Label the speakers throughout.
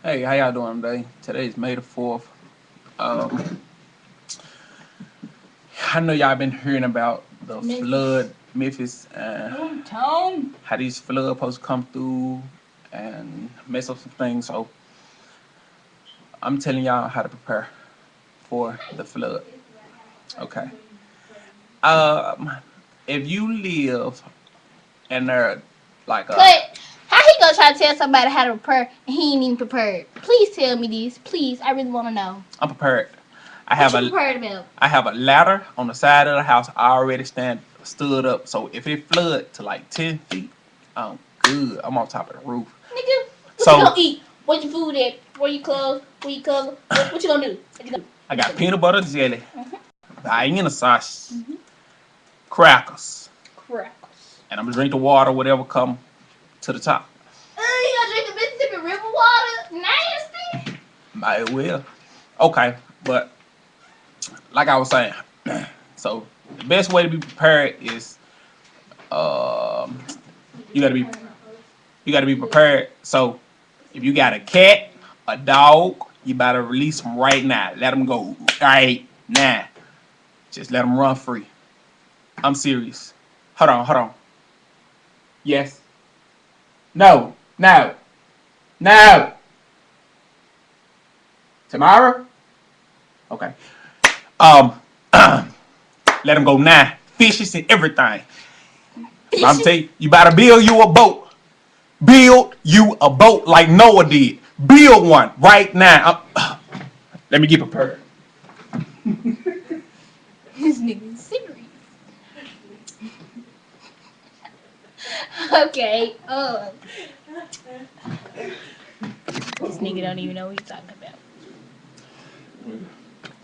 Speaker 1: Hey, how y'all doing today? Today's May the 4th. Um, I know y'all been hearing about the flood, Memphis, and how these floods supposed to come through and mess up some things. So I'm telling y'all how to prepare for the flood. Okay. Um, if you live in there, like
Speaker 2: But how he gonna try to tell somebody how to prepare and he ain't even prepared? Please tell me this. Please, I really want to know.
Speaker 1: I'm prepared. I
Speaker 2: What
Speaker 1: have
Speaker 2: you
Speaker 1: a
Speaker 2: prepared about?
Speaker 1: I have a ladder on the side of the house. I already stood up. So if it flood to like 10 feet, I'm good. I'm on top of the roof.
Speaker 2: Nigga, what you
Speaker 1: So
Speaker 2: gonna eat? Where your food at? Where you clothes? Where you cover? What you gonna do? What you gonna do?
Speaker 1: I
Speaker 2: What you
Speaker 1: got
Speaker 2: gonna do?
Speaker 1: peanut butter jelly,
Speaker 2: Mm-hmm.
Speaker 1: hyena sauce,
Speaker 2: Mm-hmm.
Speaker 1: crackers,
Speaker 2: Crackers.
Speaker 1: and I'm gonna drink the water, whatever come to the top.
Speaker 2: You gonna drink the Mississippi River water? Nasty.
Speaker 1: Might well. Okay, but like I was saying, so the best way to be prepared is um, you gotta be you gotta be prepared. So if you got a cat, a dog, you better release them right now. Let them go right now. Just let them run free. I'm serious. Hold on. Yes. No. No. No. Tomorrow? Okay. Um, let them go now. Fishes and everything. I'm
Speaker 2: Fishes.
Speaker 1: telling you, you better build you a boat. Build you a boat like Noah did. Build one right now. Let me get prepared.
Speaker 2: This nigga is serious. Okay. This nigga don't even know what he's talking about.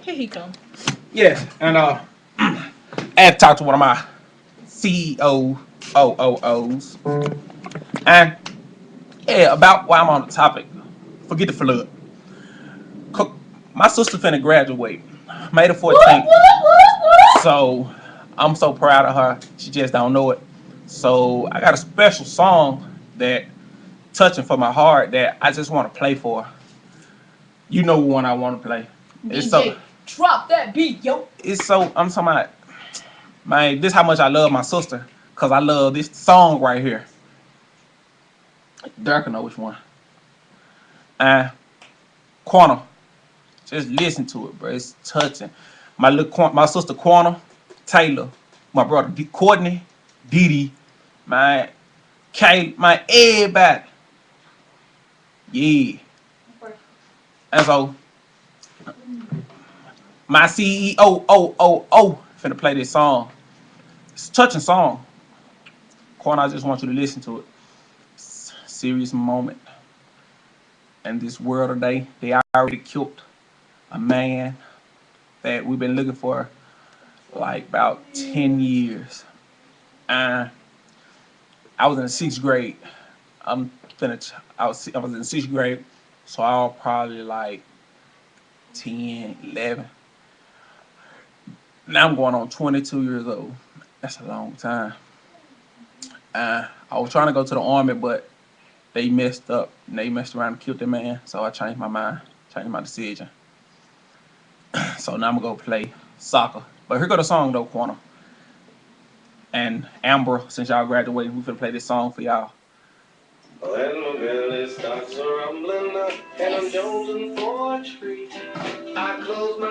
Speaker 2: Here he come.
Speaker 1: Yes, and I had to talk to one of my CEO OOOs. And yeah, about why I'm on the topic. Forget the flood. My sister finna graduate May the
Speaker 2: Whoop,
Speaker 1: 14th.
Speaker 2: whoop, whoop, whoop.
Speaker 1: So I'm so proud of her. She just don't know it. So I got a special song that touching for my heart that I just want to play for her. You know what one I want to play. It's so
Speaker 2: DJ, drop that beat, yo.
Speaker 1: I'm talking about, man, this how much I love my sister. Cause I love this song right here. Derek know which one. And Corner. Just listen to it, bro. It's touching. My sister Quanah, Taylor, my brother Courtney, Dee Dee, my Kay, my everybody. Yeah. And so my CEO finna play this song. It's a touching song. Quanah, I just want you to listen to it. It's a serious moment in this world today. They already killed a man that we've been looking for like about 10 years. And I was in the sixth grade. I'm finna. I was in sixth grade, so I was probably like 10, 11. Now I'm going on 22 years old. That's a long time. I was trying to go to the army, but they messed up. And they messed around and killed the man. So I changed my mind, changed my decision. So now I'm gonna go play soccer. But here go the song though, Quanah. And Amber, since y'all graduated, we finna play this song for y'all. When my belly starts rumbling up and I'm jonesing for a treat, I close my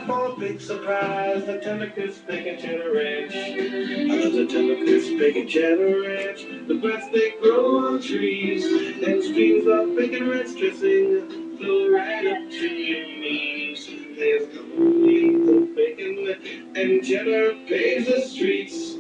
Speaker 1: eyes for a big surprise. The tender crisp bacon cheddar ranch. I love the tender crisp bacon cheddar ranch. The best they grow on trees. And streams of bacon ranch dressing flow right up to your knees. There's no bacon and cheddar paves the streets.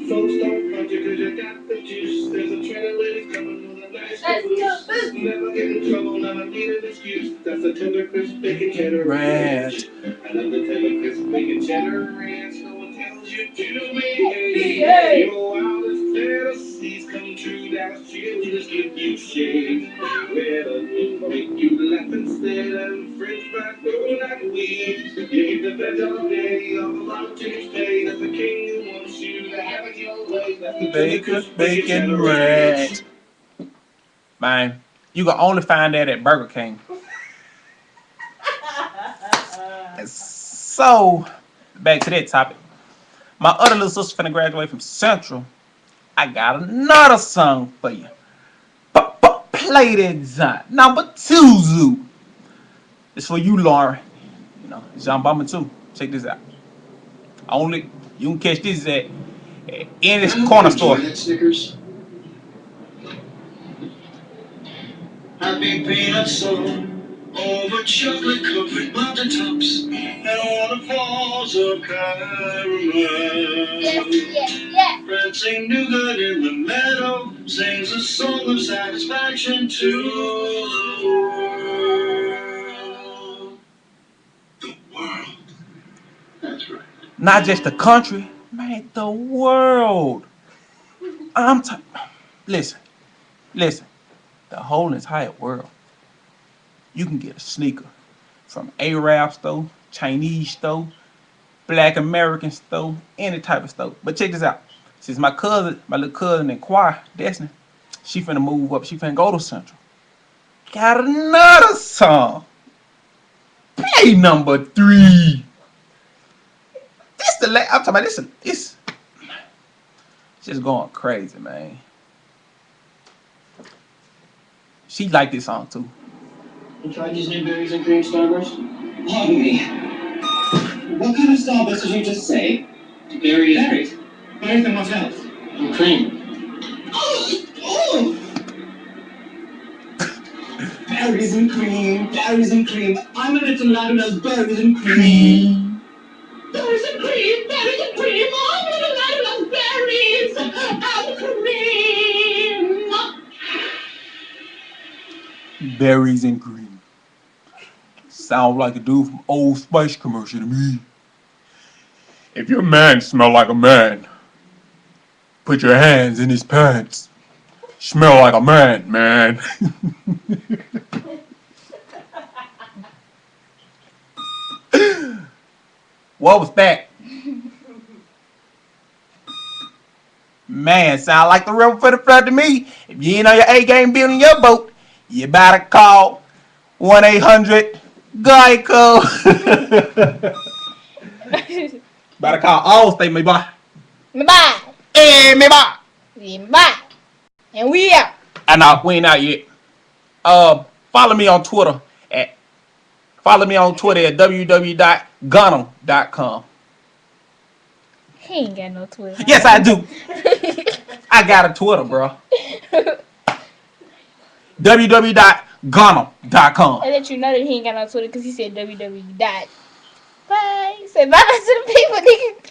Speaker 1: Folks don't front you cause you got the juice. There's a train of ladies coming with a nice caboose. Never get in trouble, never need an excuse. That's a tender crisp bacon cheddar ranch. I love the tender crisp bacon cheddar ranch. No one tells you to behave. Your wildest fantasies come true. That's cheerleaders give you shade. Better make you laugh instead of French fries thrown like weed. You eat the veg all day, all the lot Tuesday. That's the king who wants you to have it your way. That's the bacon ranch. Man, You can only find that at Burger King. So, back to that topic. My other little sister finna graduate from Central. I got another song for you. Play that John. Number 2, Zoo. It's for you, Lauren. You know, it's John Bomber 2. Check this out. Only you can catch this at any corner store. Snickers. Happy peanut sauce over chocolate covered mountain tops and waterfalls of caramel. Yes. Prancing nougat in the meadow sings a song of satisfaction to the world. The world. That's right. Not just the country, man, the world. Listen. The whole entire world. You can get a sneaker from Arab store, Chinese store, Black American store, any type of store. But check this out. Since my little cousin in choir, Destiny, she finna move up. She finna go to Central. Got another song. Play number 3. I'm talking about this. It's just going crazy, man. She like this song too. You tried these new berries and cream Starburst? Pardon me. What kind of Starburst did you just say? Berries. Berries and what else? And cream. Oh! Berries and cream. I'm a little lad who loves berries and cream. Berries and cream. I'm a little lad who loves berries and cream. Berries and cream. Sound like a dude from Old Spice commercial to me. If your man smell like a man, put your hands in his pants. Smell like a man. What was that? Man, sound like the river for the flood to me. If you ain't on your A game building your boat, you better call 1-800-GEICO. Better call Allstate, me boy.
Speaker 2: Me bye.
Speaker 1: Hey, me boy.
Speaker 2: Me bye. And we out.
Speaker 1: We ain't out yet. Follow me on Twitter at www.gunham.com.
Speaker 2: He ain't got no Twitter.
Speaker 1: Yes, I do. I got a Twitter, bro. www.gunham.com.
Speaker 2: I let you know that he ain't got no Twitter because he said www. Bye. Say bye to the people, nigga.